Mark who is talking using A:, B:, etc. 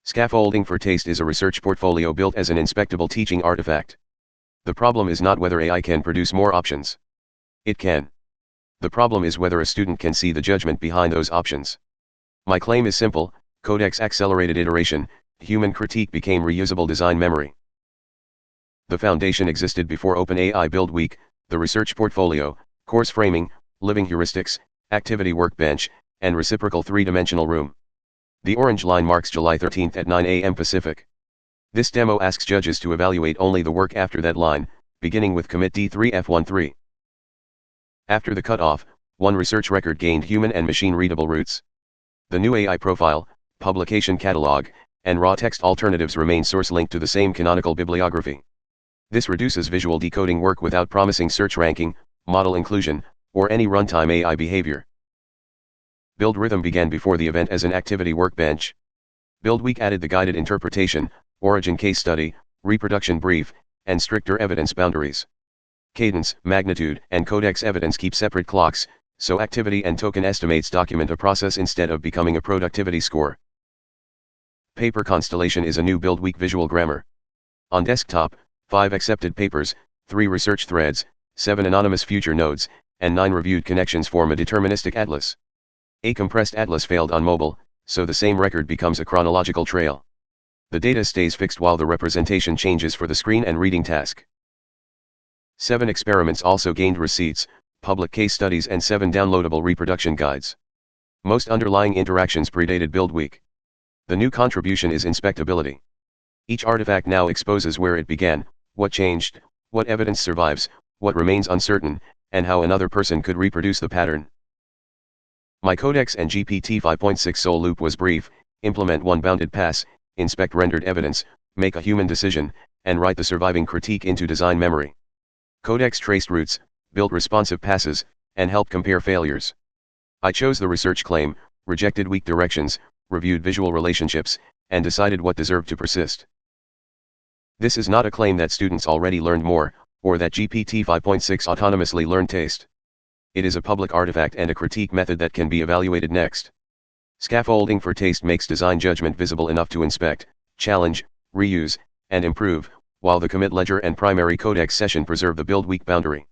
A: Scaffolding for Taste is a research portfolio built as an inspectable teaching artifact. The problem is not whether AI can produce more options. It can. The problem is whether a student can see the judgment behind those options. My claim is simple: Codex accelerated iteration, human critique became reusable design memory. The foundation existed before OpenAI Build Week, the research portfolio, course framing, living heuristics, activity workbench, and reciprocal three-dimensional room. The orange line marks July 13 at 9 a.m. Pacific. This demo asks judges to evaluate only the work after that line, beginning with commit D3F13. After the cutoff, one research record gained human and machine-readable roots. The new AI profile, publication catalog, and raw text alternatives remain source-linked to the same canonical bibliography. This reduces visual decoding work without promising search ranking, model inclusion, or any runtime AI behavior. Build Rhythm began before the event as an activity workbench. Build Week added the guided interpretation, origin case study, reproduction brief, and stricter evidence boundaries. Cadence, magnitude, and codex evidence keep separate clocks, so activity and token estimates document a process instead of becoming a productivity score. Paper Constellation is a new Build Week visual grammar. On desktop, 5 accepted papers, 3 research threads, 7 anonymous future nodes, and 9 reviewed connections form a deterministic atlas. A compressed atlas failed on mobile, so the same record becomes a chronological trail. The data stays fixed while the representation changes for the screen and reading task. 7 experiments also gained receipts, public case studies, and 7 downloadable reproduction guides. Most underlying interactions predated Build Week. The new contribution is inspectability. Each artifact now exposes where it began, what changed, what evidence survives, what remains uncertain, and how another person could reproduce the pattern. My Codex and GPT 5.6 Soul Loop was brief: implement one bounded pass, inspect rendered evidence, make a human decision, and write the surviving critique into design memory. Codex traced roots, built responsive passes, and helped compare failures. I chose the research claim, rejected weak directions, reviewed visual relationships, and decided what deserved to persist. This is not a claim that students already learned more, or that GPT 5.6 autonomously learned taste. It is a public artifact and a critique method that can be evaluated next. Scaffolding for Taste makes design judgment visible enough to inspect, challenge, reuse, and improve, while the commit ledger and primary codex session preserve the Build Week boundary.